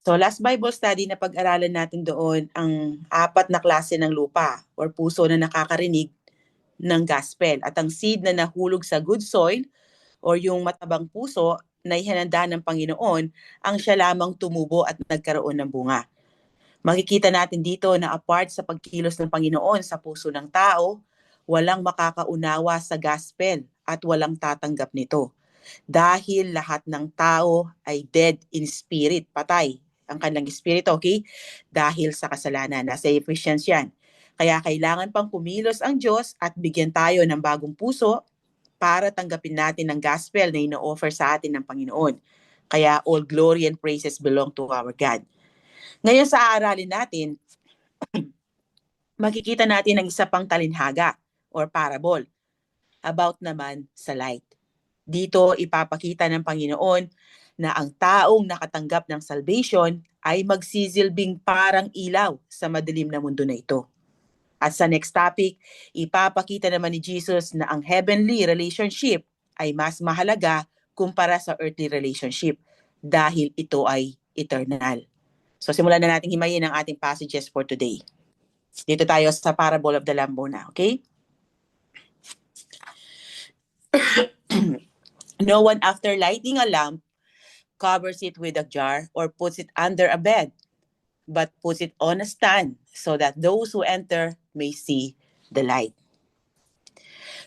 So last Bible study na pag-aralan natin doon ang 4 na klase ng lupa or puso na nakakarinig ng gospel. At ang seed na nahulog sa good soil or yung matabang puso na ihananda ng Panginoon, ang siya lamang tumubo at nagkaroon ng bunga. Makikita natin dito na apart sa pagkilos ng Panginoon sa puso ng tao, walang makakaunawa sa gospel at walang tatanggap nito. Dahil lahat ng tao ay dead in spirit, patay ang kanilang espiritu, okay? Dahil sa kasalanan. Nasa Ephesians yan. Kaya kailangan pang kumilos ang Diyos at bigyan tayo ng bagong puso para tanggapin natin ang gospel na ino-offer sa atin ng Panginoon. Kaya all glory and praises belong to our God. Ngayon sa aaralin natin, makikita natin ang isa pang talinhaga or parable about naman sa light. Dito ipapakita ng Panginoon na ang taong nakatanggap ng salvation ay magsisilbing parang ilaw sa madilim na mundo na ito. At sa next topic, ipapakita naman ni Jesus na ang heavenly relationship ay mas mahalaga kumpara sa earthly relationship dahil ito ay eternal. So simulan na natin himayin ang ating passages for today. Dito tayo sa parable of the lamb muna, okay? No one after lighting a lamp covers it with a jar or puts it under a bed, but puts it on a stand so that those who enter may see the light.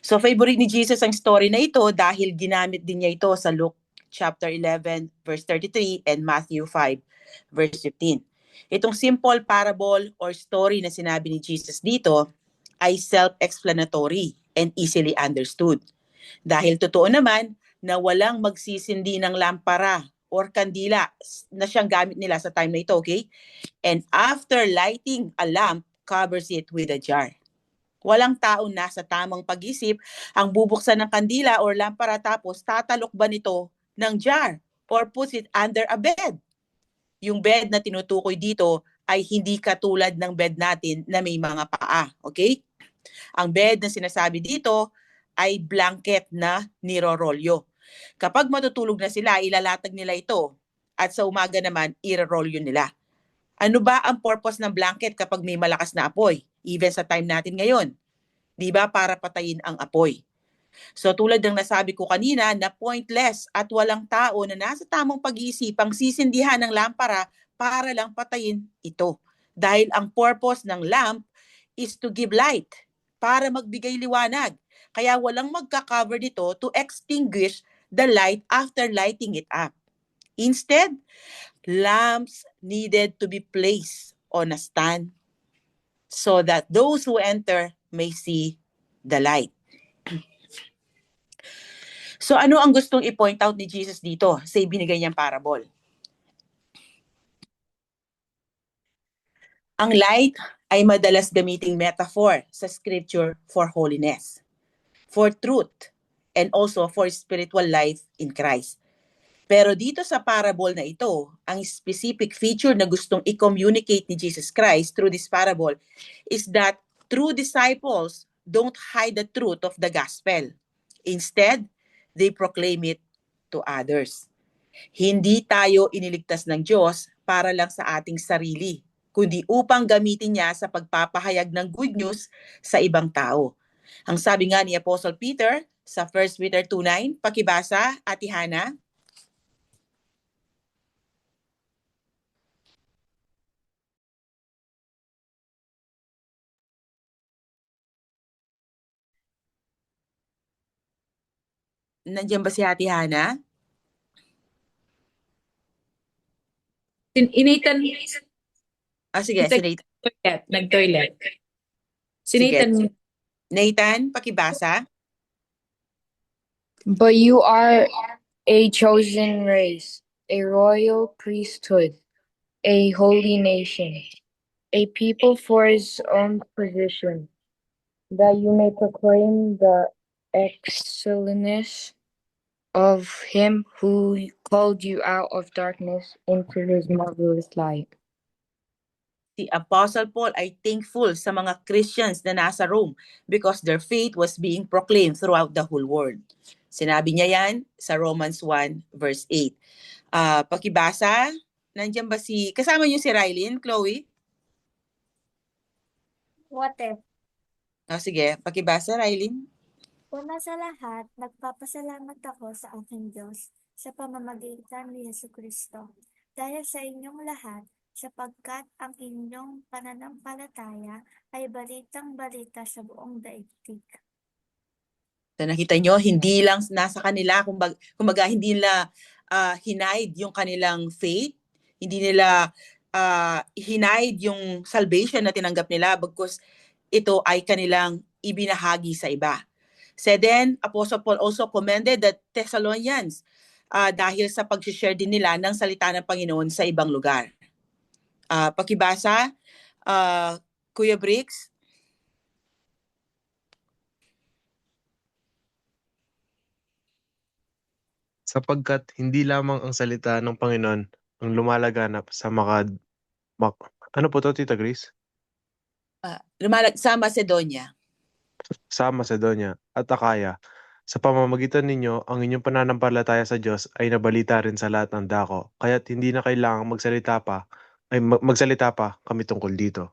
So favorite ni Jesus ang story na ito dahil ginamit din niya ito sa Luke chapter 11 verse 33 and Matthew 5 verse 15. Itong simple parable or story na sinabi ni Jesus dito ay self-explanatory and easily understood. Dahil totoo naman na walang magsisindi ng lampara or kandila na siyang gamit nila sa time na ito, okay? And after lighting a lamp, covers it with a jar. Walang taong nasa tamang pag-isip ang bubuksan ng kandila or lampara tapos tatalok ba nito ng jar or puts it under a bed. Yung bed na tinutukoy dito ay hindi katulad ng bed natin na may mga paa, okay? Ang bed na sinasabi dito ay blanket na nirorolyo. Kapag matutulog na sila, ilalatag nila ito at sa umaga naman, irorolyo nila. Ano ba ang purpose ng blanket kapag may malakas na apoy? Even sa time natin ngayon. Di ba? Para patayin ang apoy. So tulad ng nasabi ko kanina na pointless at walang tao na nasa tamang pag-iisipang sisindihan ng lampara para lang patayin ito. Dahil ang purpose ng lamp is to give light, para magbigay liwanag. Kaya walang magka-cover nito to extinguish the light after lighting it up. Instead, lamps needed to be placed on a stand so that those who enter may see the light. So ano ang gustong i-point out ni Jesus dito sa ibinigay niyang parable? Ang light ay madalas gamiting metaphor sa scripture for holiness, for truth, and also for spiritual life in Christ. Pero dito sa parable na ito, ang specific feature na gustong i-communicate ni Jesus Christ through this parable is that true disciples don't hide the truth of the gospel. Instead, they proclaim it to others. Hindi tayo iniligtas ng Diyos para lang sa ating sarili, kundi upang gamitin niya sa pagpapahayag ng good news sa ibang tao. Ang sabi nga ni Apostle Peter sa 1 Peter 2:9, pakibasa, Ate Hana. Nandiyan ba si Ate Hana? Nathan. Sige, si Nathan. Nag-toilet. Si Sige. Nathan. Nathan, pakibasa. But you are a chosen race, a royal priesthood, a holy nation, a people for his own possession, that you may proclaim the excellencies of him who called you out of darkness into his marvelous light. Si Apostle Paul ay thankful sa mga Christians na nasa Rome because their faith was being proclaimed throughout the whole world. Sinabi niya yan sa Romans 1 verse 8. Pakibasa, Nandiyan ba kasama niyo si Rylin, Chloe? What if? Sige, pakibasa, Rylin. Una sa lahat, nagpapasalamat ako sa aking Diyos sa pamamagitan ni Jesucristo dahil sa inyong lahat sapagkat ang inyong pananampalataya ay balitang-balita sa buong daigdig. So nakita nyo, hindi lang nasa kanila, kumbaga hindi nila hinide yung kanilang faith, hindi nila hinide yung salvation na tinanggap nila bagkus ito ay kanilang ibinahagi sa iba. So then, Apostle Paul also commended the Thessalonians dahil sa pag-share din nila ng salita ng Panginoon sa ibang lugar. Pakibasa, Kuya Briggs. Sapagkat hindi lamang ang salita ng Panginoon ang lumalaganap sa ano po to, Tita Grace? Sa Macedonia. Sa Macedonia at Akaya. Sa pamamagitan ninyo, ang inyong pananampalataya sa Diyos ay nabalita rin sa lahat ng dako, kaya't hindi na kailangang magsalita pa kami tungkol dito.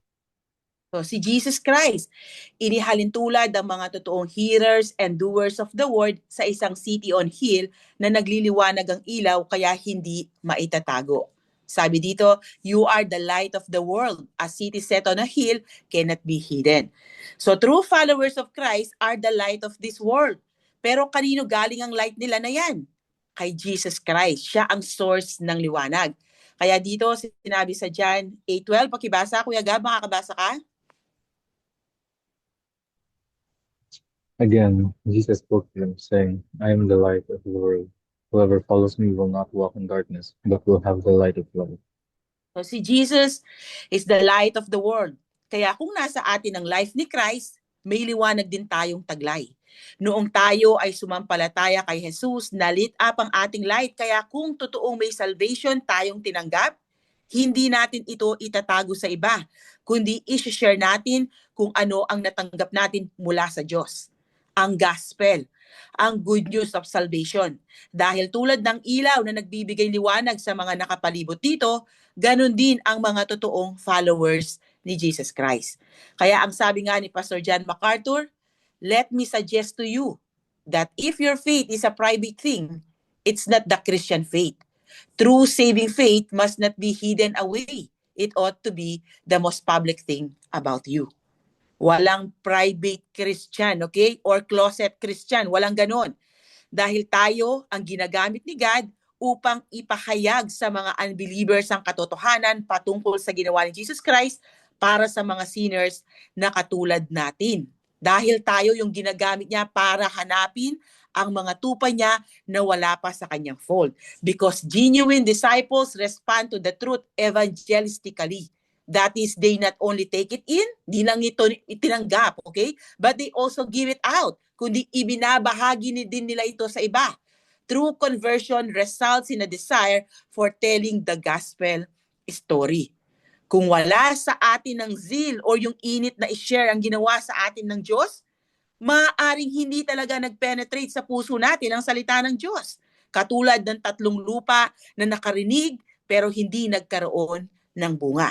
So, si Jesus Christ, inihalin tulad ang mga totoong hearers and doers of the word sa isang city on hill na nagliliwanag ang ilaw kaya hindi maitatago. Sabi dito, you are the light of the world. A city set on a hill cannot be hidden. So true followers of Christ are the light of this world. Pero kanino galing ang light nila na yan? Kay Jesus Christ. Siya ang source ng liwanag. Kaya dito sinabi sa John 8:12, pakibasa, Kuya Gab, makakabasa ka? Again, Jesus spoke to them, saying, I am the light of the world. Whoever follows me will not walk in darkness, but will have the light of life. So si Jesus is the light of the world. Kaya kung nasa atin ang life ni Christ, may liwanag din tayong taglay. Noong tayo ay sumampalataya kay Jesus, nalit up ang ating light. Kaya kung totoong may salvation tayong tinanggap, hindi natin ito itatago sa iba, kundi i-share natin kung ano ang natanggap natin mula sa Diyos. Ang gospel, ang good news of salvation. Dahil tulad ng ilaw na nagbibigay liwanag sa mga nakapalibot dito, ganun din ang mga totoong followers ni Jesus Christ. Kaya ang sabi nga ni Pastor John MacArthur, let me suggest to you that if your faith is a private thing, it's not the Christian faith. True saving faith must not be hidden away. It ought to be the most public thing about you. Walang private Christian, okay? Or closet Christian. Walang ganon. Dahil tayo ang ginagamit ni God upang ipahayag sa mga unbelievers ang katotohanan patungkol sa ginawa ni Jesus Christ para sa mga sinners na katulad natin. Dahil tayo yung ginagamit niya para hanapin ang mga tupa niya na wala pa sa kanyang fold. Because genuine disciples respond to the truth evangelistically. That is, they not only take it in, di lang ito itinanggap, okay? But they also give it out, kundi ibinabahagi din nila ito sa iba. True conversion results in a desire for telling the gospel story. Kung wala sa atin ng zeal or yung init na i-share ang ginawa sa atin ng Diyos, maaaring hindi talaga nag-penetrate sa puso natin ang salita ng Diyos. Katulad ng 3 lupa na nakarinig pero hindi nagkaroon ng bunga.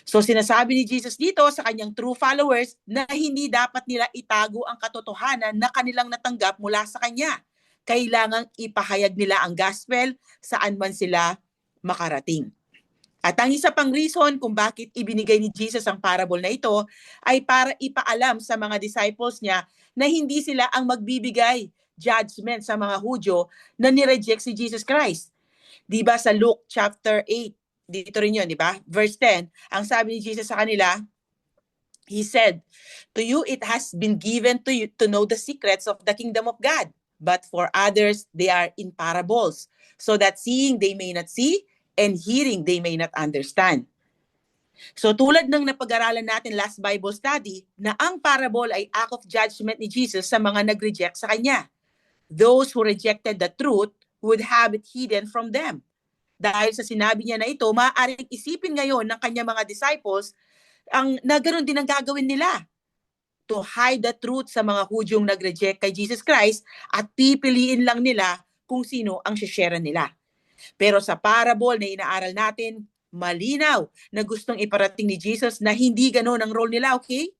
So sinasabi ni Jesus dito sa kanyang true followers na hindi dapat nila itago ang katotohanan na kanilang natanggap mula sa kanya. Kailangang ipahayag nila ang gospel saan man sila makarating. At ang isa pang reason kung bakit ibinigay ni Jesus ang parable na ito ay para ipaalam sa mga disciples niya na hindi sila ang magbibigay judgment sa mga Hudyo na nireject si Jesus Christ. Diba sa Luke chapter 8, dito rin yun, di ba? Verse 10, ang sabi ni Jesus sa kanila, He said, to you it has been given to you to know the secrets of the kingdom of God, but for others they are in parables, so that seeing they may not see, and hearing they may not understand. So tulad ng napag-aralan natin last Bible study, na ang parable ay act of judgment ni Jesus sa mga nag-reject sa Kanya. Those who rejected the truth would have it hidden from them. Dahil sa sinabi niya na ito, maaaring isipin ngayon ng kanyang mga disciples na ganoon din ang gagawin nila. To hide the truth sa mga Hudyong nag-reject kay Jesus Christ at pipiliin lang nila kung sino ang share nila. Pero sa parable na inaaral natin, malinaw na gustong iparating ni Jesus na hindi ganoon ang role nila, okay?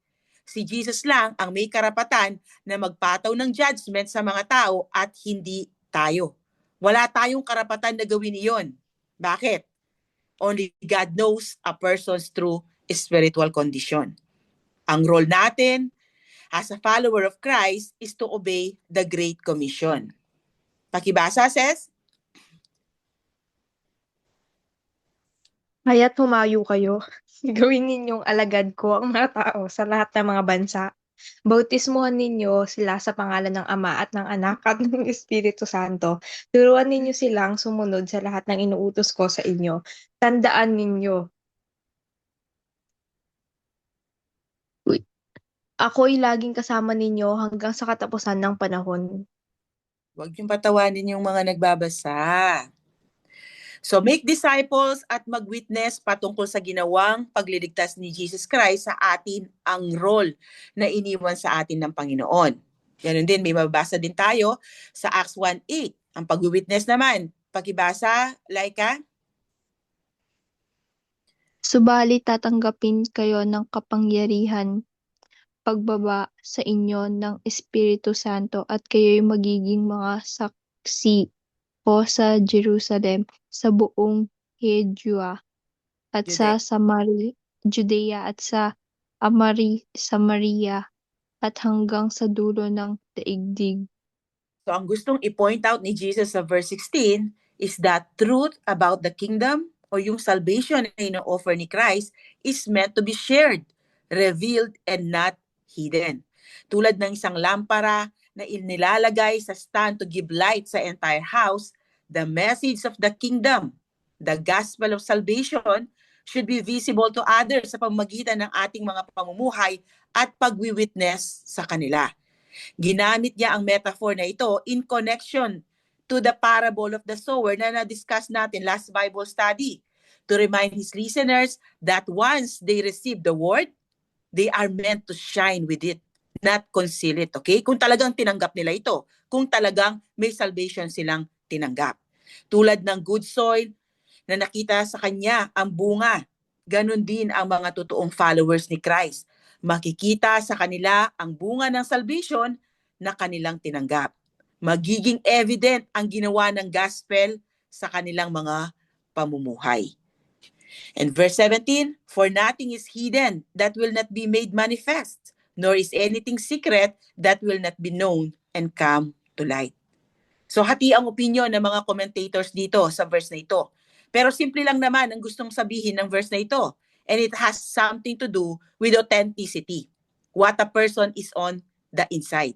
Si Jesus lang ang may karapatan na magpataw ng judgment sa mga tao at hindi tayo. Wala tayong karapatan na gawin iyon. Bakit? Only God knows a person's true spiritual condition. Ang role natin as a follower of Christ is to obey the Great Commission. Pakibasa, Ses? Kaya't humayo kayo. Gawin ninyong alagad ko ang mga tao sa lahat ng mga bansa. Bautismuhan ninyo sila sa pangalan ng Ama at ng Anak at ng Espiritu Santo. Turuan ninyo silang sumunod sa lahat ng inuutos ko sa inyo. Tandaan ninyo, ako'y laging kasama ninyo hanggang sa katapusan ng panahon. Huwag niyong patawanin yung mga nagbabasa. So make disciples at mag-witness patungkol sa ginawang pagliligtas ni Jesus Christ sa atin ang role na iniwan sa atin ng Panginoon. Ganun din, may mababasa din tayo sa Acts 1:8. Ang pag-witness naman, pakibasa, Laika? Subalit tatanggapin kayo ng kapangyarihan pagbaba sa inyo ng Espiritu Santo at kayo'y magiging mga saksi ko sa Jerusalem, sa buong Judea at sa Judea at sa Samaria at hanggang sa dulo ng daigdig. So ang gustong i-point out ni Jesus sa verse 16 is that truth about the kingdom o yung salvation na ino-offer ni Christ is meant to be shared, revealed, and not hidden. Tulad ng isang lampara na inilalagay sa stand to give light sa entire house, the message of the kingdom, the gospel of salvation, should be visible to others sa pamamagitan ng ating mga pamumuhay at pagwi-witness sa kanila. Ginamit niya ang metaphor na ito in connection to the parable of the sower na na-discuss natin last Bible study to remind his listeners that once they receive the word, they are meant to shine with it, not conceal it, okay? Kung talagang tinanggap nila ito, kung talagang may salvation silang tinanggap. Tulad ng good soil na nakita sa kanya ang bunga, ganun din ang mga totoong followers ni Christ. Makikita sa kanila ang bunga ng salvation na kanilang tinanggap. Magiging evident ang ginawa ng gospel sa kanilang mga pamumuhay. And verse 17, for nothing is hidden that will not be made manifest, nor is anything secret that will not be known and come to light. So hati ang opinion ng mga commentators dito sa verse na ito. Pero simple lang naman ang gustong sabihin ng verse na ito. And it has something to do with authenticity. What a person is on the inside.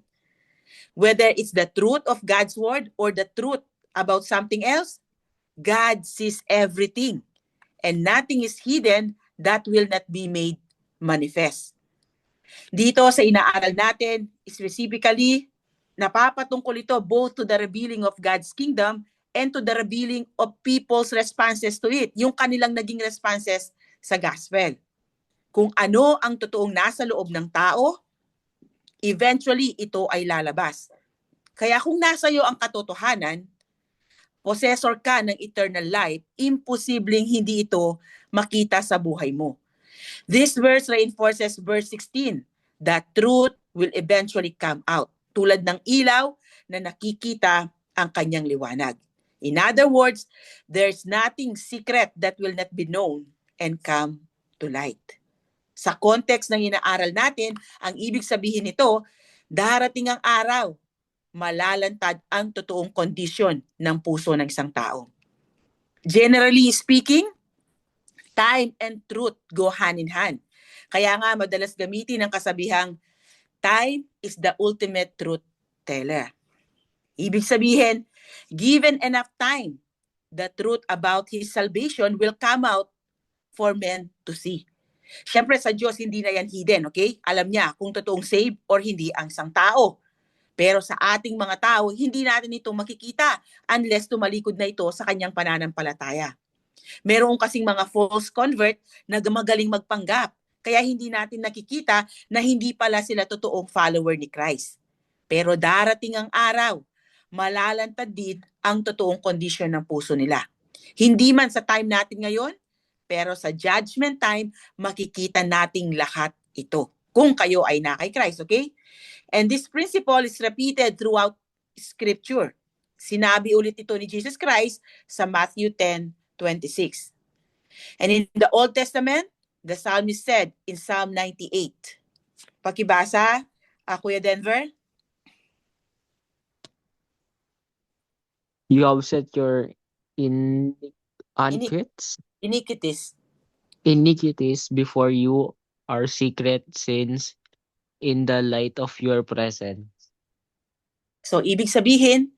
Whether it's the truth of God's word or the truth about something else, God sees everything. And nothing is hidden that will not be made manifest. Dito sa inaaral natin, specifically, napapatungkol ito both to the revealing of God's kingdom and to the revealing of people's responses to it, yung kanilang naging responses sa gospel. Kung ano ang totoong nasa loob ng tao, eventually ito ay lalabas. Kaya kung nasa iyo ang katotohanan, possessor ka ng eternal life, imposibleng hindi ito makita sa buhay mo. This verse reinforces verse 16, that truth will eventually come out, tulad ng ilaw na nakikita ang kanyang liwanag. In other words, there's nothing secret that will not be known and come to light. Sa context ng inaaral natin, ang ibig sabihin nito, darating ang araw, malalantad ang totoong kondisyon ng puso ng isang tao. Generally speaking, time and truth go hand in hand. Kaya nga madalas gamitin ang kasabihang, time is the ultimate truth teller. Ibig sabihin, given enough time, the truth about his salvation will come out for men to see. Siyempre sa Diyos hindi na yan hidden, okay? Alam niya kung totoong saved or hindi ang isang tao. Pero sa ating mga tao, hindi natin ito makikita unless tumalikod na ito sa kanyang pananampalataya. Meron kasing mga false convert na magaling magpanggap. Kaya hindi natin nakikita na hindi pala sila totoong follower ni Christ. Pero darating ang araw, malalantad din ang totoong kondisyon ng puso nila. Hindi man sa time natin ngayon, pero sa judgment time, makikita nating lahat ito. Kung kayo ay na kay Christ, okay? And this principle is repeated throughout Scripture. Sinabi ulit ito ni Jesus Christ sa Matthew 10:26. And in the Old Testament, the psalmist said in Psalm 98. Pakibasa, Kuya Denver. You have set your in iniquities Iniquities. iniquities before you, our secret sins in the light of your presence. So, ibig sabihin,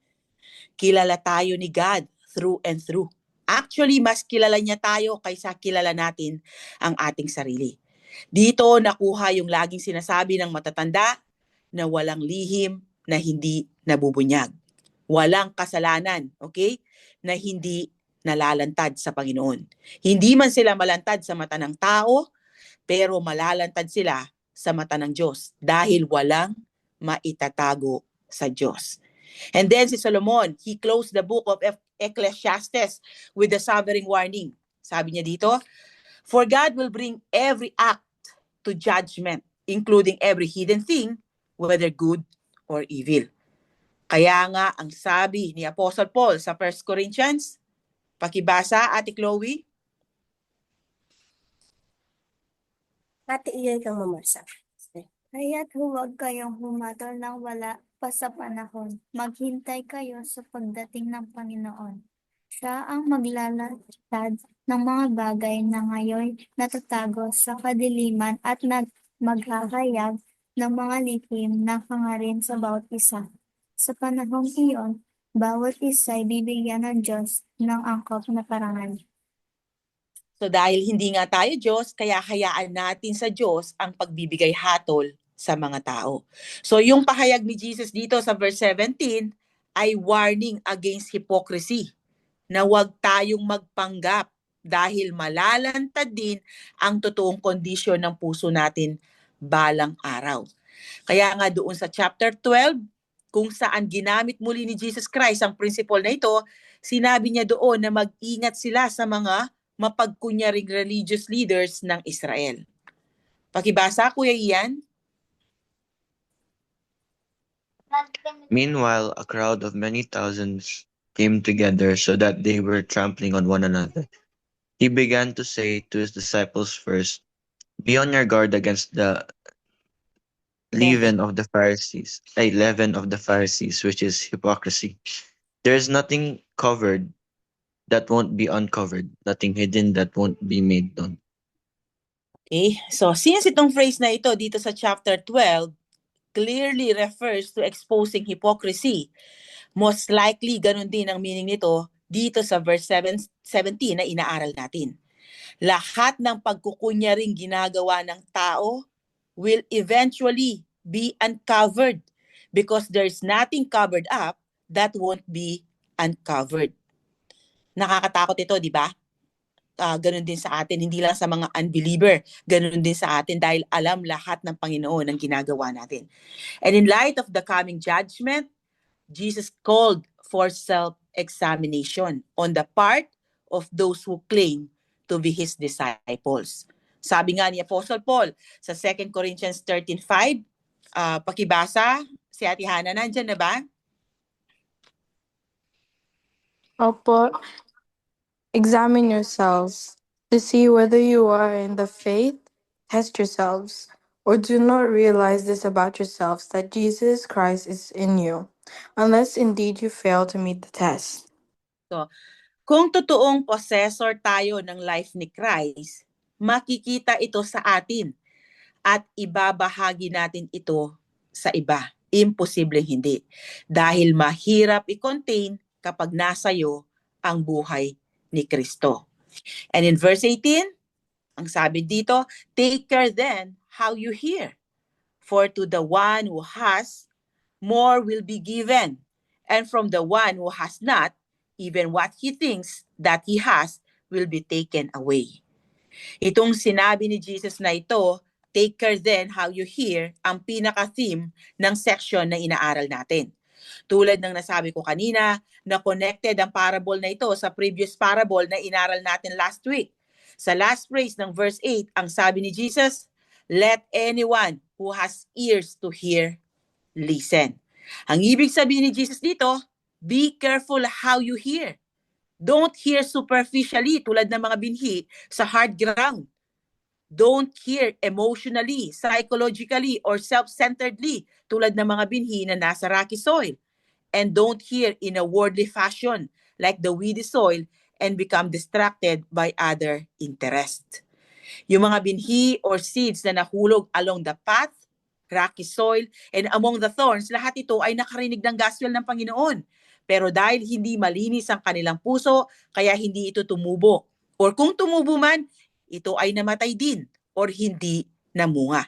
kilala tayo ni God through and through. Actually, mas kilala niya tayo kaysa kilala natin ang ating sarili. Dito nakuha yung laging sinasabi ng matatanda na walang lihim na hindi nabubunyag. Walang kasalanan, okay? Na hindi nalalantad sa Panginoon. Hindi man sila malantad sa mata ng tao, pero malalantad sila sa mata ng Diyos dahil walang maitatago sa Diyos. And then si Solomon, he closed the book of Ecclesiastes with the sovereign warning. Sabi niya dito, for God will bring every act to judgment, including every hidden thing, whether good or evil. Kaya nga, ang sabi ni Apostle Paul sa 1 Corinthians, pakibasa, Ate Chloe. Ate Iyoy kang mamasa. Kaya't huwag kayong humatol ng wala pa sa panahon. Maghintay kayo sa pagdating ng Panginoon. Siya ang maglalatad ng mga bagay na ngayon natatago sa kadiliman at maghahayag ng mga lihim na hangarin sa bawat isa. Sa panahong iyon, bawat isa ay bibigyan ng Diyos ng angkop na parangal. So dahil hindi nga tayo Diyos, kaya hayaan natin sa Diyos ang pagbibigay hatol sa mga tao. So yung pahayag ni Jesus dito sa verse 17 ay warning against hypocrisy, na huwag tayong magpanggap dahil malalantad din ang totoong kondisyon ng puso natin balang araw. Kaya nga doon sa chapter 12, kung saan ginamit muli ni Jesus Christ ang principle na ito, sinabi niya doon na mag-ingat sila sa mga mapagkunyaring religious leaders ng Israel. Pakibasa, Kuya Ian. Meanwhile, a crowd of many thousands came together so that they were trampling on one another. He began to say to his disciples first, be on your guard against the leaven of the Pharisees, which is hypocrisy. There is nothing covered that won't be uncovered, nothing hidden that won't be made known. Okay, so since itong phrase na ito dito sa chapter 12 clearly refers to exposing hypocrisy, most likely ganun din ang meaning nito dito sa verse 17 na inaaral natin. Lahat ng pagkukunyaring ginagawa ng tao will eventually be uncovered because there's nothing covered up that won't be uncovered. Nakakatakot ito, di ba? Ganun din sa atin, hindi lang sa mga unbeliever, ganun din sa atin dahil alam lahat ng Panginoon ang ginagawa natin. And in light of the coming judgment, Jesus called for self-examination on the part of those who claim to be His disciples. Sabi nga ni Apostle Paul sa 2 Corinthians 13:5, pakibasa, si Ate Hana, nandyan na ba? Opo, examine yourselves to see whether you are in the faith. Test yourselves, or do not realize this about yourselves, that Jesus Christ is in you, unless indeed you fail to meet the test. So, kung totoong possessor tayo ng life ni Christ, makikita ito sa atin at ibabahagi natin ito sa iba. Imposibleng hindi. Dahil mahirap i-contain kapag nasa iyo ang buhay ni Kristo. And in verse 18, ang sabi dito, take care then how you hear. For to the one who has, more will be given. And from the one who has not, even what he thinks that he has will be taken away. Itong sinabi ni Jesus na ito, take care then how you hear, ang pinaka-theme ng section na inaaral natin. Tulad ng nasabi ko kanina, na connected ang parable na ito sa previous parable na inaral natin last week. Sa last phrase ng verse 8, ang sabi ni Jesus, "Let anyone who has ears to hear, listen." Ang ibig sabihin ni Jesus dito, be careful how you hear. Don't hear superficially tulad ng mga binhi sa hard ground. Don't hear emotionally, psychologically, or self-centeredly tulad ng mga binhi na nasa rocky soil. And don't hear in a worldly fashion like the weedy soil and become distracted by other interests. Yung mga binhi or seeds na nahulog along the path, rocky soil, and among the thorns, lahat ito ay nakarinig ng gospel ng Panginoon. Pero dahil hindi malinis ang kanilang puso, kaya hindi ito tumubo. Or kung tumubo man, ito ay namatay din or hindi namunga.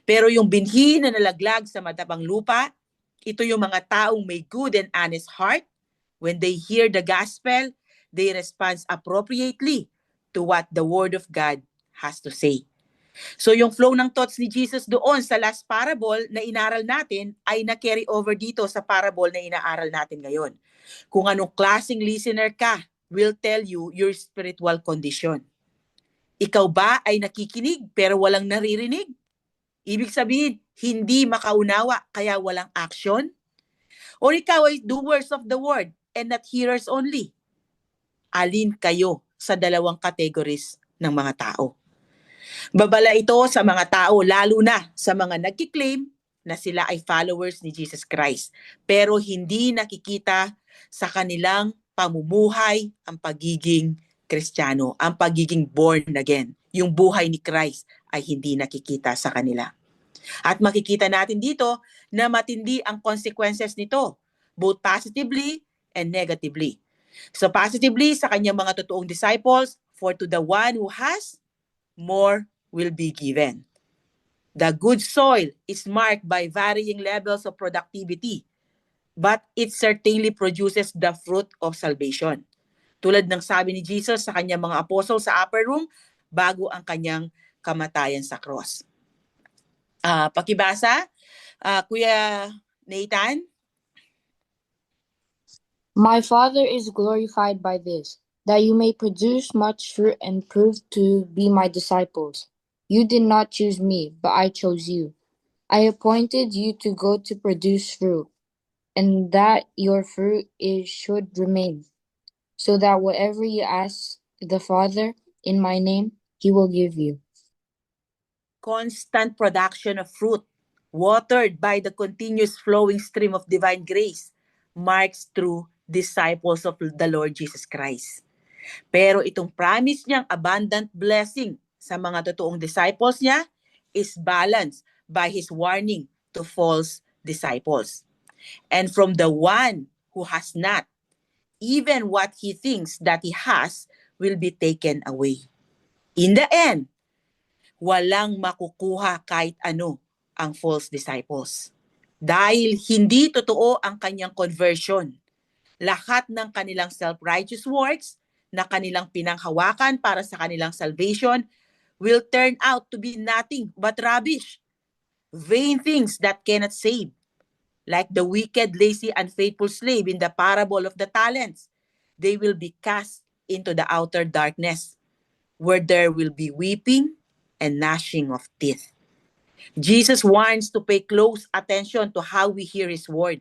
Pero yung binhi na nalaglag sa matabang lupa, ito yung mga taong may good and honest heart. When they hear the gospel, they respond appropriately to what the word of God has to say. So yung flow ng thoughts ni Jesus doon sa last parable na inaral natin ay na-carry over dito sa parable na inaaral natin ngayon. Kung anong klaseng listener ka will tell you your spiritual condition. Ikaw ba ay nakikinig pero walang naririnig? Ibig sabihin, hindi makaunawa kaya walang action? Or ikaw ay doers of the word and not hearers only? Alin kayo sa dalawang categories ng mga tao? Babala ito sa mga tao, lalo na sa mga nagkiklaim na sila ay followers ni Jesus Christ, pero hindi nakikita sa kanilang pamumuhay ang pagiging Kristiyano, ang pagiging born again. Yung buhay ni Christ ay hindi nakikita sa kanila. At makikita natin dito na matindi ang consequences nito, both positively and negatively. So positively sa kanyang mga totoong disciples, for to the one who has, more will be given. The good soil is marked by varying levels of productivity, but it certainly produces the fruit of salvation. Tulad ng sabi ni Jesus sa kanyang mga apostles sa upper room, bago ang kanyang kamatayan sa cross. Pakibasa, Kuya Nathan. My Father is glorified by this, that you may produce much fruit and prove to be my disciples. You did not choose me, but I chose you. I appointed you to go to produce fruit, and that your fruit should remain, so that whatever you ask the Father in my name, he will give you. Constant production of fruit, watered by the continuous flowing stream of divine grace, marks true disciples of the Lord Jesus Christ. Pero itong promise niyang abundant blessing sa mga totoong disciples niya is balanced by His warning to false disciples. And from the one who has not, even what he thinks that he has will be taken away. In the end, walang makukuha kahit ano ang false disciples. Dahil hindi totoo ang kanyang conversion. Lahat ng kanilang self-righteous works na kanilang pinanghawakan para sa kanilang salvation will turn out to be nothing but rubbish. Vain things that cannot save. Like the wicked, lazy, unfaithful slave in the parable of the talents, they will be cast into the outer darkness, where there will be weeping and gnashing of teeth. Jesus wants to pay close attention to how we hear His word.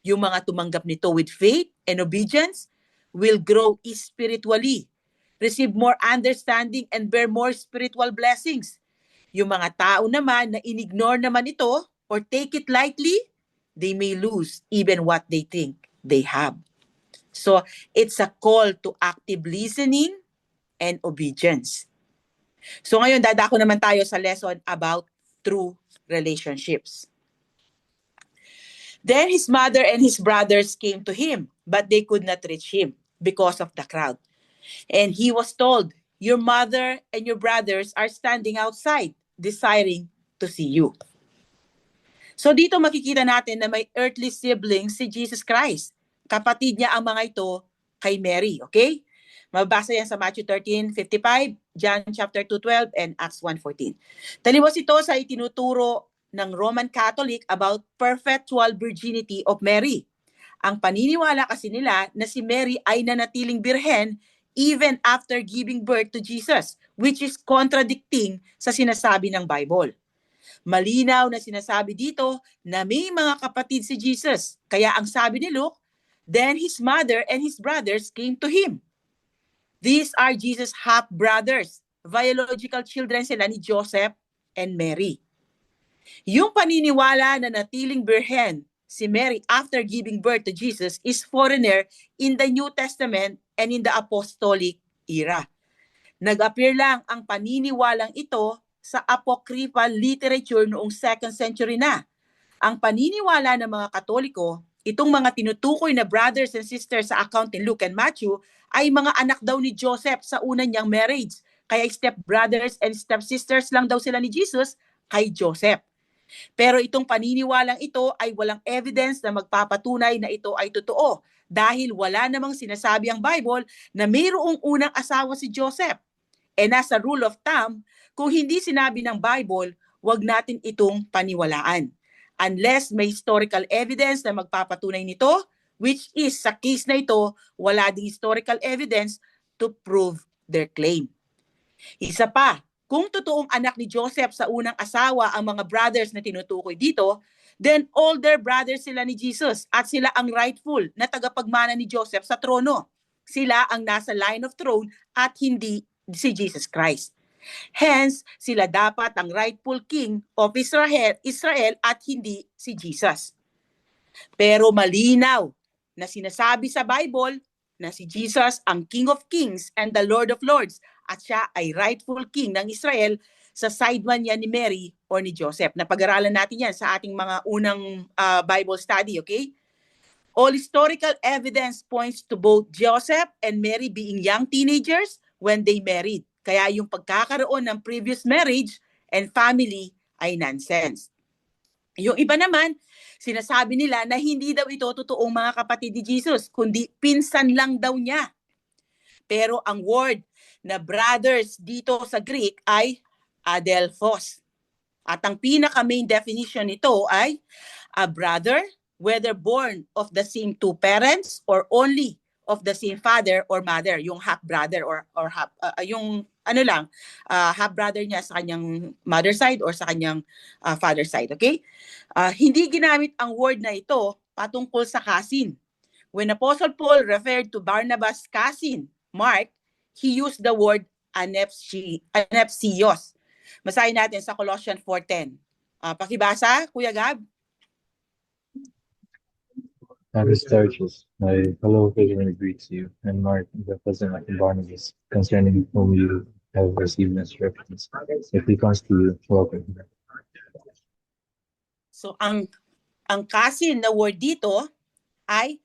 Yung mga tumanggap nito with faith and obedience will grow spiritually, receive more understanding, and bear more spiritual blessings. Yung mga tao naman na inignore naman ito or take it lightly, they may lose even what they think they have. So, it's a call to active listening and obedience. So ngayon, dadako naman tayo sa lesson about true relationships. Then his mother and his brothers came to him, but they could not reach him because of the crowd. And he was told, your mother and your brothers are standing outside, desiring to see you. So dito makikita natin na may earthly siblings si Jesus Christ. Kapatid niya ang mga ito kay Mary, okay? Mababasa yan sa Matthew 13:55, John chapter 2:12, and Acts 1:14. Taliwas ito sa itinuturo ng Roman Catholic about perpetual virginity of Mary. Ang paniniwala kasi nila na si Mary ay nanatiling birhen even after giving birth to Jesus, which is contradicting sa sinasabi ng Bible. Malinaw na sinasabi dito na may mga kapatid si Jesus. Kaya ang sabi ni Luke, then his mother and his brothers came to him. These are Jesus' half-brothers. Biological children sila ni Joseph and Mary. Yung paniniwala na natiling birhen si Mary after giving birth to Jesus is foreigner in the New Testament and in the Apostolic era. Nag-appear lang ang paniniwalang ito sa apocryphal literature noong 2nd century na. Ang paniniwala ng mga Katoliko, itong mga tinutukoy na brothers and sisters sa account ni Luke and Matthew, ay mga anak daw ni Joseph sa unang niyang marriage. Kaya step-brothers and step-sisters lang daw sila ni Jesus kay Joseph. Pero itong paniniwalang ito ay walang evidence na magpapatunay na ito ay totoo dahil wala namang sinasabi ang Bible na mayroong unang asawa si Joseph. And as a rule of thumb, kung hindi sinabi ng Bible, wag natin itong paniwalaan. Unless may historical evidence na magpapatunay nito, which is sa case na ito, wala ding historical evidence to prove their claim. Isa pa, kung totoong anak ni Joseph sa unang asawa ang mga brothers na tinutukoy dito, then older brothers sila ni Jesus at sila ang rightful na tagapagmana ni Joseph sa trono. Sila ang nasa line of throne at hindi si Jesus Christ. Hence, sila dapat ang rightful king of Israel at hindi si Jesus. Pero malinaw na sinasabi sa Bible na si Jesus ang King of Kings and the Lord of Lords at siya ay rightful king ng Israel sa side man yan ni Mary or ni Joseph. Napag-aralan natin yan sa ating mga unang Bible study, okay? All historical evidence points to both Joseph and Mary being young teenagers when they married. Kaya yung pagkakaroon ng previous marriage and family ay nonsense. Yung iba naman, sinasabi nila na hindi daw ito totoong mga kapatid ni Jesus, kundi pinsan lang daw niya. Pero ang word na brothers dito sa Greek ay adelphos. At ang pinaka-main definition nito ay a brother, whether born of the same two parents or only of the same father or mother, yung half-brother or half, half-brother niya sa kanyang mother side or sa kanyang father side, okay? Hindi ginamit ang word na ito patungkol sa cousin. When Apostle Paul referred to Barnabas' cousin, Mark, he used the word anepsios. Masahin natin sa Colossians 4:10. Pakibasa, Kuya Gab. Aristarchus, my fellow prisoner greets you, and Mark, the cousin of Barnabas, concerning whom you have received instructions. If he comes to you, welcome him. So ang cousin na word dito ay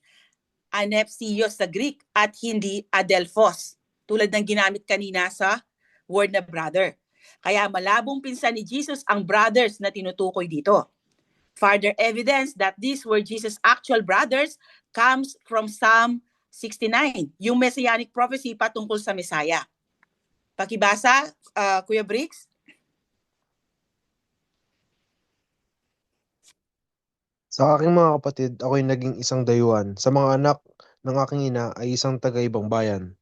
anepsios sa Greek at hindi adelphos, tulad ng ginamit kanina sa word na brother. Kaya malabong pinsan ni Jesus ang brothers na tinutukoy dito. Further evidence that these were Jesus' actual brothers comes from Psalm 69, yung messianic prophecy patungkol sa Messiah. Pakibasa, Kuya Briggs. Sa aking mga kapatid, ako'y naging isang dayuhan. Sa mga anak ng aking ina ay isang taga-ibang bayan.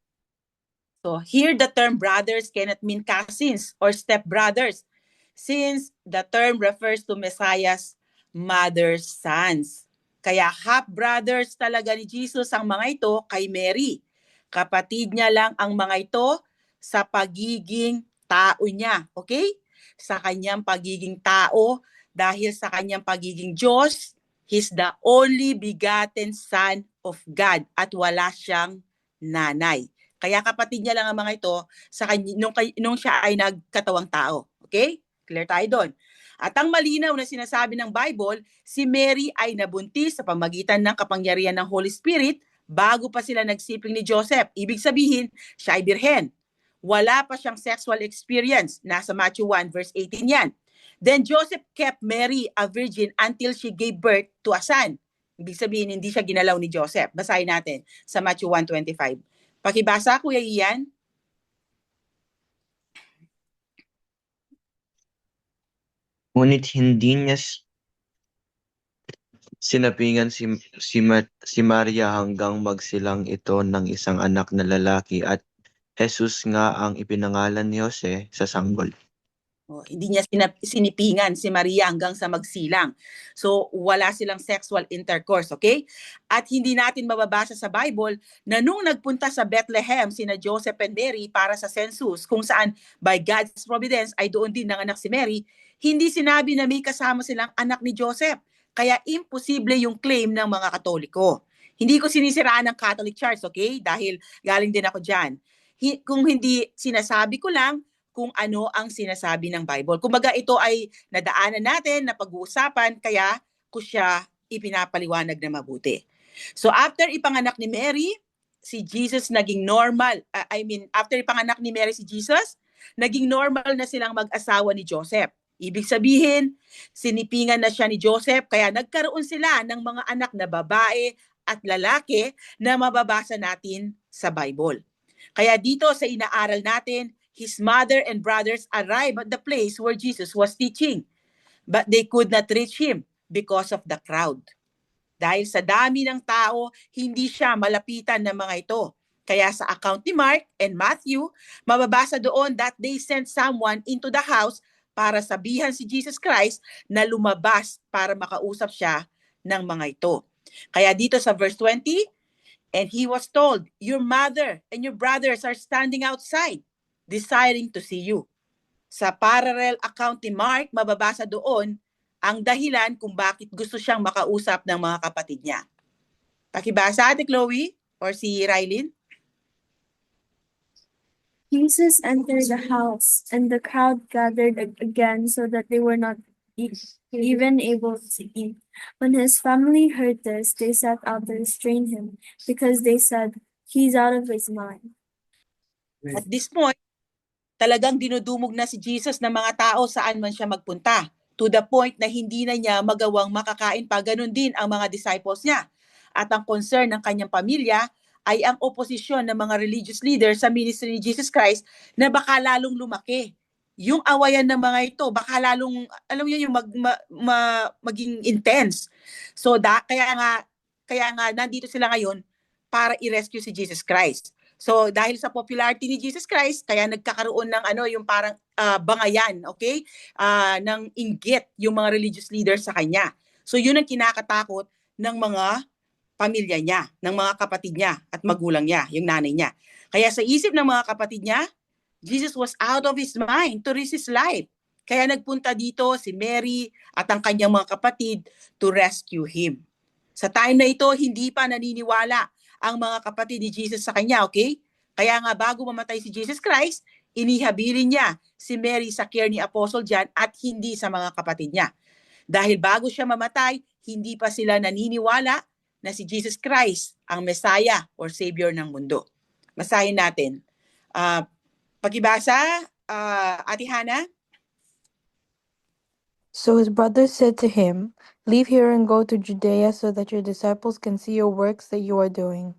So here the term brothers cannot mean cousins or stepbrothers, since the term refers to Messiah's mother's sons. Kaya half-brothers talaga ni Jesus ang mga ito kay Mary. Kapatid niya lang ang mga ito sa pagiging tao niya. Okay? Sa kanyang pagiging tao, dahil sa kanyang pagiging Diyos, He's the only begotten Son of God at wala siyang nanay. Kaya kapatid niya lang ang mga ito sa nung siya ay nagkatawang tao. Okay? Clear tayo doon. At ang malinaw na sinasabi ng Bible, si Mary ay nabuntis sa pamagitan ng kapangyarihan ng Holy Spirit bago pa sila nagsiping ni Joseph. Ibig sabihin, siya ay birhen. Wala pa siyang sexual experience. Nasa Matthew 1 verse 18 yan. Then Joseph kept Mary a virgin until she gave birth to a son. Ibig sabihin, hindi siya ginalaw ni Joseph. Basahin natin sa Matthew 1:25. Pakibasa, Kuya Ian. Ngunit hindi niya sinapingan si Maria hanggang magsilang ito ng isang anak na lalaki at Jesus nga ang ipinangalan ni Jose sa sanggol. Hindi niya sinipingan si Maria hanggang sa magsilang. So, wala silang sexual intercourse, okay? At hindi natin mababasa sa Bible na nung nagpunta sa Bethlehem sina Joseph and Mary para sa census, kung saan by God's providence ay doon din nanganak si Mary, hindi sinabi na may kasama silang anak ni Joseph. Kaya imposible yung claim ng mga Katoliko. Hindi ko sinisiraan ng Catholic Church, okay? Dahil galing din ako dyan. Kung hindi, sinasabi ko lang kung ano ang sinasabi ng Bible. Kumbaga ito ay nadaanan natin na pag-uusapan, kaya ko siya ipinapaliwanag na mabuti. So after ipanganak ni Mary, si Jesus naging normal. After ipanganak ni Mary si Jesus, naging normal na silang mag-asawa ni Joseph. Ibig sabihin, sinipingan na siya ni Joseph, kaya nagkaroon sila ng mga anak na babae at lalaki na mababasa natin sa Bible. Kaya dito sa inaaral natin, his mother and brothers arrived at the place where Jesus was teaching, but they could not reach him because of the crowd. Dahil sa dami ng tao, hindi siya malapitan ng mga ito. Kaya sa account ni Mark and Matthew, mababasa doon that they sent someone into the house para sabihan si Jesus Christ na lumabas para makausap siya ng mga ito. Kaya dito sa verse 20, and he was told, your mother and your brothers are standing outside, desiring to see you. Sa parallel account ni Mark, mababasa doon ang dahilan kung bakit gusto siyang makausap ng mga kapatid niya. Pakibasa, Ate Chloe or si Rylin? Jesus entered the house, and the crowd gathered again so that they were not even able to eat. When his family heard this, they set out to restrain him, because they said, he's out of his mind. At this point, talagang dinudumog na si Jesus ng mga tao saan man siya magpunta, to the point na hindi na niya magawang makakain pa. Ganun din ang mga disciples niya. At ang concern ng kanyang pamilya ay ang oposisyon ng mga religious leaders sa ministry ni Jesus Christ na baka lalong lumaki. Yung awayan ng mga ito, baka lalong, alam niyo, yung maging intense. So, kaya nga nandito sila ngayon para i-rescue si Jesus Christ. So dahil sa popularity ni Jesus Christ, kaya nagkakaroon ng yung parang bangayan, okay? Ng inggit yung mga religious leaders sa kanya. So yun ang kinakatakot ng mga pamilya niya, ng mga kapatid niya at magulang niya, yung nanay niya. Kaya sa isip ng mga kapatid niya, Jesus was out of his mind to risk his life. Kaya nagpunta dito si Mary at ang kanyang mga kapatid to rescue him. Sa time na ito, hindi pa naniniwala ang mga kapatid ni Jesus sa kanya, okay? Kaya nga bago mamatay si Jesus Christ, inihabilin niya si Mary sa care ni Apostle John at hindi sa mga kapatid niya. Dahil bago siya mamatay, hindi pa sila naniniwala na si Jesus Christ ang Messiah or Savior ng mundo. Basahin natin. Pakibasa, Ate Hannah. So his brothers said to him, leave here and go to Judea so that your disciples can see your works that you are doing.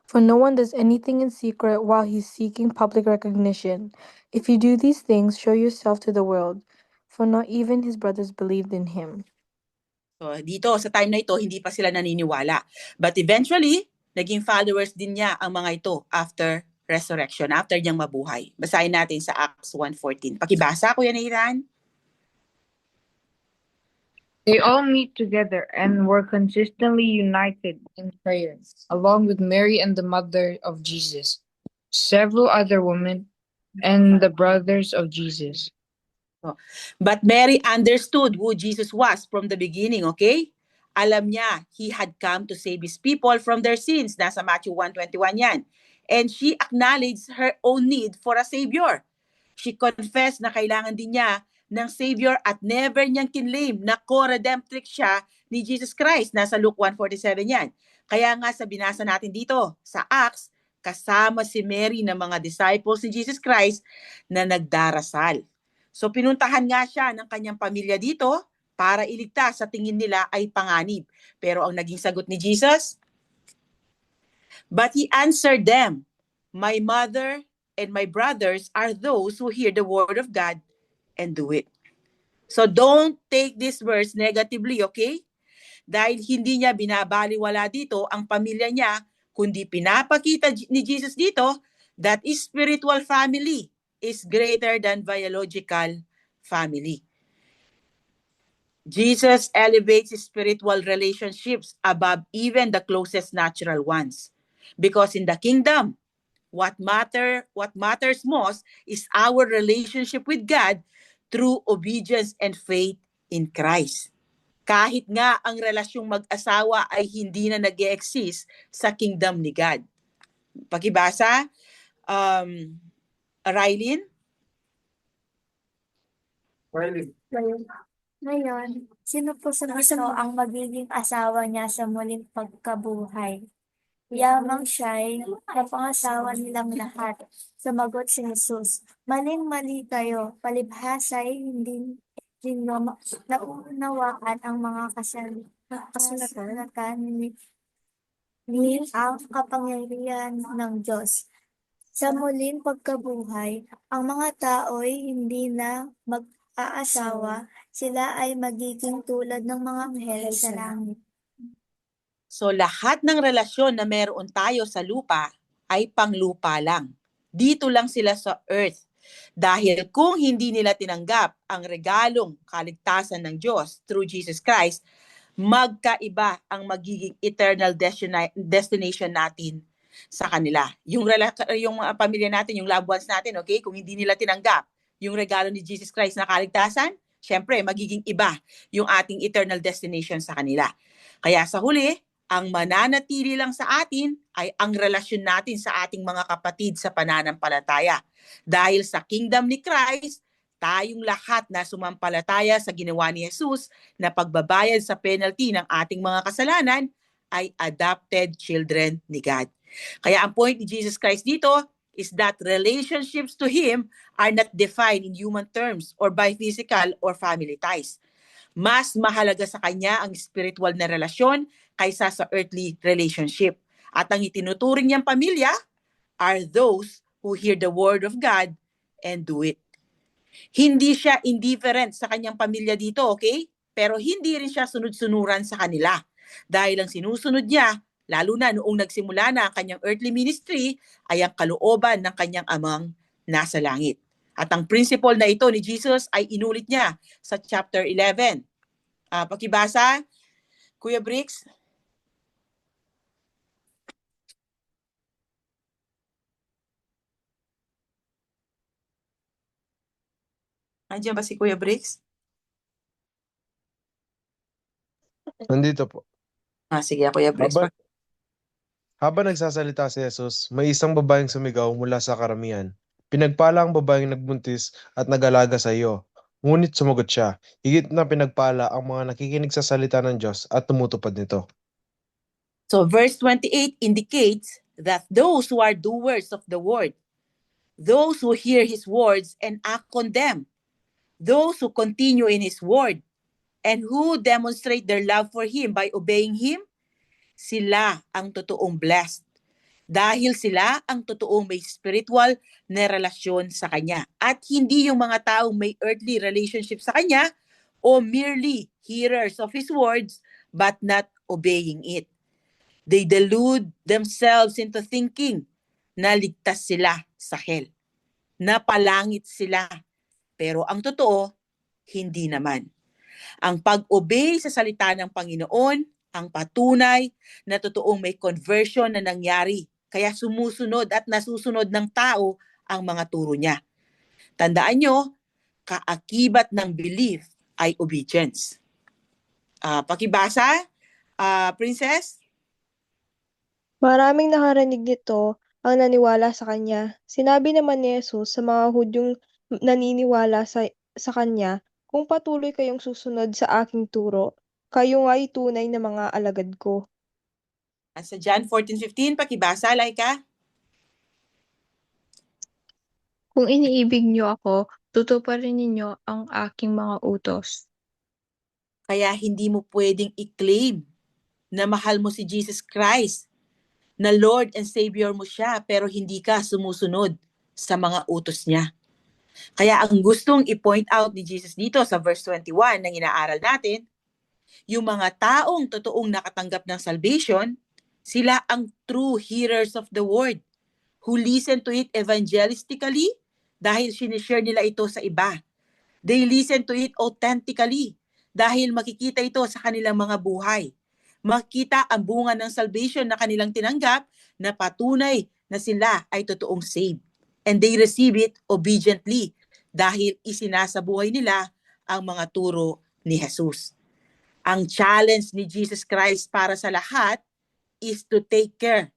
For no one does anything in secret while he's seeking public recognition. If you do these things, show yourself to the world. For not even his brothers believed in him. So dito, sa time na ito, hindi pa sila naniniwala. But eventually, naging followers din niya ang mga ito after resurrection, after niyang mabuhay. Basahin natin sa Acts 1:14. Pakibasa, Kuya Nathan. They all meet together and were consistently united in prayer, along with Mary and the mother of Jesus, several other women, and the brothers of Jesus. But Mary understood who Jesus was from the beginning, okay? Alam niya, he had come to save his people from their sins. Nasa Matthew 1:21 yan. And she acknowledged her own need for a Savior. She confessed na kailangan din niya ng Savior at never niyang kinlaim na co-redemptrix siya ni Jesus Christ. Nasa Luke 1:47 yan. Kaya nga sa binasa natin dito, sa Acts, kasama si Mary ng mga disciples ni Jesus Christ na nagdarasal. So pinuntahan nga siya ng kanyang pamilya dito para iligtas, sa tingin nila ay panganib. Pero ang naging sagot ni Jesus, but he answered them, my mother and my brothers are those who hear the word of God and do it. So don't take this verse negatively, okay? Dahil hindi niya binabaliwala dito ang pamilya niya, kundi pinapakita ni Jesus dito that spiritual family is greater than biological family. Jesus elevates spiritual relationships above even the closest natural ones. Because in the kingdom, what matters most is our relationship with God through obedience and faith in Christ. Kahit nga ang relasyong mag-asawa ay hindi na nag-e-exist sa kingdom ni God. Pakibasa, Rylin? Ngayon, sino po sa gusto ang magiging asawa niya sa muling pagkabuhay? Yamang siya'y napangasawa nilang lahat. Sumagot si Jesus, maling-mali kayo, palibhasa'y hindi ninyo naunawaan ang mga kasulatan ni ang kapangyarihan ng Diyos. Sa muling pagkabuhay, ang mga tao'y hindi na mag-aasawa, sila ay magiging tulad ng mga anghel sa langit. So lahat ng relasyon na meron tayo sa lupa ay panglupa lang. Dito lang sila sa earth. Dahil kung hindi nila tinanggap ang regalong kaligtasan ng Diyos through Jesus Christ, magkaiba ang magiging eternal destination natin sa kanila. Yung pamilya natin, yung loved ones natin, okay? Kung hindi nila tinanggap yung regalo ni Jesus Christ na kaligtasan, syempre magiging iba yung ating eternal destination sa kanila. Kaya sa huli, ang mananatili lang sa atin ay ang relasyon natin sa ating mga kapatid sa pananampalataya. Dahil sa kingdom ni Christ, tayong lahat na sumampalataya sa ginawa ni Jesus na pagbabayad sa penalty ng ating mga kasalanan ay adopted children ni God. Kaya ang point ni Jesus Christ dito is that relationships to Him are not defined in human terms or by physical or family ties. Mas mahalaga sa Kanya ang spiritual na relasyon kaysa sa earthly relationship. At ang itinuturing niyang pamilya are those who hear the word of God and do it. Hindi siya indifferent sa kanyang pamilya dito, okay? Pero hindi rin siya sunod-sunuran sa kanila. Dahil ang sinusunod niya, lalo na noong nagsimula na ang kanyang earthly ministry, ay ang kalooban ng kanyang amang nasa langit. At ang principle na ito ni Jesus ay inulit niya sa chapter 11. Pakibasa, Kuya Bricks. Nandiyan ba si Kuya Bricks? Nandito po. Sige, Kuya Bricks. Habang nagsasalita si Jesus, may isang babaeng sumigaw mula sa karamihan. Pinagpala ang babaeng nagbuntis at nag-alaga sa iyo. Ngunit sumagot siya, higit na pinagpala ang mga nakikinig sa salita ng Diyos at tumutupad nito. So verse 28 indicates that those who are doers of the word, those who hear His words and act on them, those who continue in His word, and who demonstrate their love for Him by obeying Him, sila ang totoong blessed. Dahil sila ang totoong may spiritual na relasyon sa Kanya. At hindi yung mga taong may earthly relationship sa Kanya o merely hearers of His words but not obeying it. They delude themselves into thinking na ligtas sila sa hell. Na palangit sila. Pero ang totoo, hindi naman. Ang pag-obey sa salita ng Panginoon ang patunay na totoong may conversion na nangyari. Kaya sumusunod at nasusunod ng tao ang mga turo niya. Tandaan nyo, kaakibat ng belief ay obedience. Pakibasa, Princess? Maraming nakarinig nito ang naniwala sa kanya. Sinabi naman ni Jesus sa mga Hudyong naniniwala sa kanya, kung patuloy kayong susunod sa aking turo, kayo nga'y tunay na mga alagad ko. Sa John 14:15, pakibasa, Laika. Kung iniibig niyo ako, tutuparin ninyo ang aking mga utos. Kaya hindi mo pwedeng i-claim na mahal mo si Jesus Christ, na Lord and Savior mo siya, pero hindi ka sumusunod sa mga utos niya. Kaya ang gustong i-point out ni Jesus dito sa verse 21 ng inaaral natin, yung mga taong totoong nakatanggap ng salvation, sila ang true hearers of the word, who listen to it evangelistically dahil sinishare nila ito sa iba. They listen to it authentically dahil makikita ito sa kanilang mga buhay. Makita ang bunga ng salvation na kanilang tinanggap na patunay na sila ay totoong saved. And they receive it obediently dahil isinasabuhay nila ang mga turo ni Jesus. Ang challenge ni Jesus Christ para sa lahat is to take care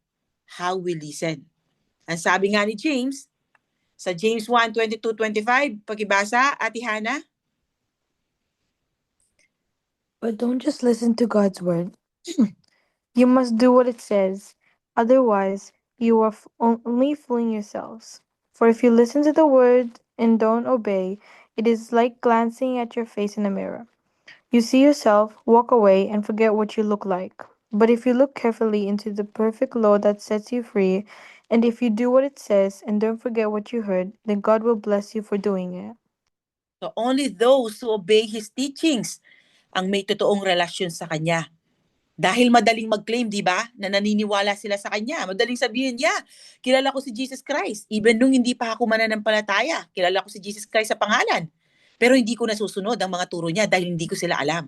how we listen. Ang sabi nga ni James, sa James 1:22-25, pakibasa, Ate Hana. But don't just listen to God's word. You must do what it says. Otherwise, you are only fooling yourselves. For if you listen to the word and don't obey, it is like glancing at your face in a mirror. You see yourself, walk away, and forget what you look like. But if you look carefully into the perfect law that sets you free, and if you do what it says and don't forget what you heard, then God will bless you for doing it. So only those who obey His teachings ang may totoong relasyon sa Kanya. Dahil madaling mag-claim, di ba, na naniniwala sila sa Kanya. Madaling sabihin, kilala ko si Jesus Christ. Even nung hindi pa ako mananampalataya, kilala ko si Jesus Christ sa pangalan. Pero hindi ko nasusunod ang mga turo niya dahil hindi ko sila alam.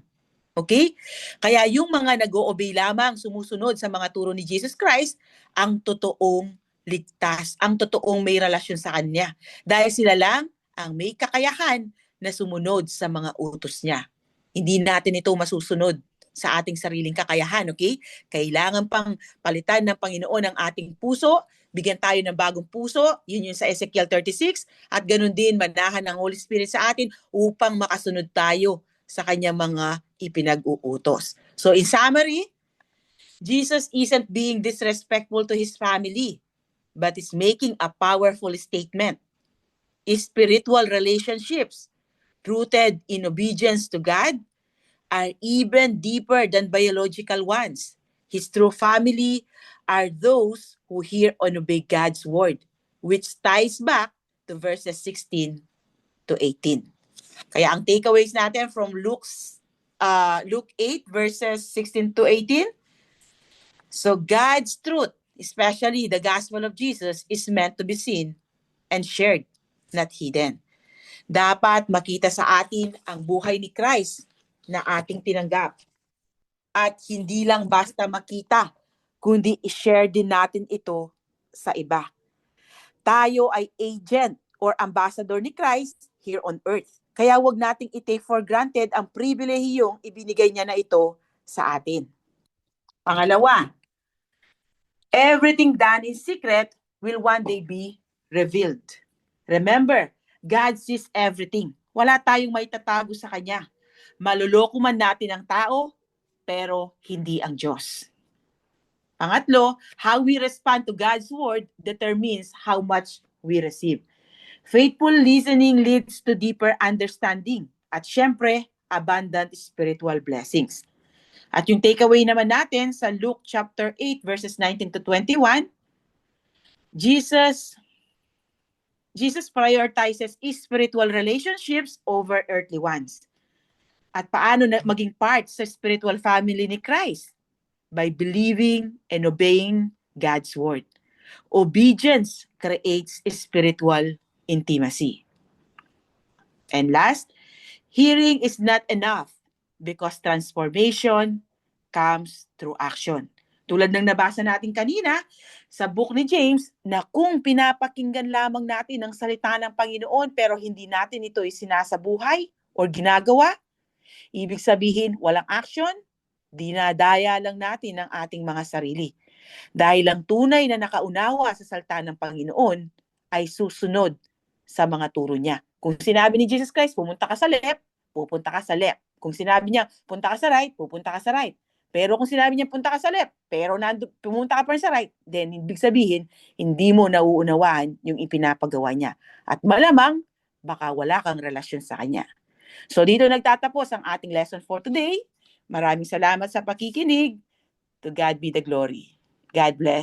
Okay? Kaya yung mga nag-o-obey lamang, sumusunod sa mga turo ni Jesus Christ, ang totoong ligtas, ang totoong may relasyon sa Kanya. Dahil sila lang ang may kakayahan na sumunod sa mga utos niya. Hindi natin ito masusunod sa ating sariling kakayahan, okay? Kailangan pang palitan ng Panginoon ang ating puso, bigyan tayo ng bagong puso, yun yung sa Ezekiel 36, at ganun din manahan ng Holy Spirit sa atin upang makasunod tayo sa kanyang mga ipinag-uutos. So in summary, Jesus isn't being disrespectful to His family, but is making a powerful statement. Spiritual relationships rooted in obedience to God are even deeper than biological ones. His true family are those who hear and obey God's word, which ties back to verses 16 to 18. Kaya ang takeaways natin from Luke 8 verses 16 to 18, so God's truth, especially the gospel of Jesus, is meant to be seen and shared, not hidden. Dapat makita sa atin ang buhay ni Christ na ating tinanggap. At hindi lang basta makita, kundi i-share din natin ito sa iba. Tayo ay agent or ambassador ni Christ here on earth. Kaya wag nating i-take for granted ang pribilehiyong ibinigay niya na ito sa atin. Pangalawa, everything done in secret will one day be revealed. Remember, God sees everything. Wala tayong may tatago sa Kanya. Maluloko man natin ang tao, pero hindi ang Diyos. Pangatlo, how we respond to God's word determines how much we receive. Faithful listening leads to deeper understanding at syempre, abundant spiritual blessings. At yung takeaway naman natin sa Luke chapter 8 verses 19 to 21, Jesus prioritizes spiritual relationships over earthly ones. At paano na maging part sa spiritual family ni Christ? By believing and obeying God's word. Obedience creates spiritual intimacy. And last, hearing is not enough because transformation comes through action. Tulad ng nabasa natin kanina sa book ni James, na kung pinapakinggan lamang natin ang salita ng Panginoon pero hindi natin ito isinasabuhay o ginagawa, ibig sabihin walang action, dinadaya lang natin ang ating mga sarili. Dahil ang tunay na nakaunawa sa salita ng Panginoon ay susunod sa mga turo niya. Kung sinabi ni Jesus Christ, pumunta ka sa left, pupunta ka sa left. Kung sinabi niya, punta ka sa right, pupunta ka sa right. Pero kung sinabi niya, punta ka sa left, pero pumunta ka pa rin sa right, then ibig sabihin, hindi mo nauunawaan yung ipinapagawa niya. At malamang, baka wala kang relasyon sa Kanya. So dito nagtatapos ang ating lesson for today. Maraming salamat sa pakikinig. To God be the glory. God bless.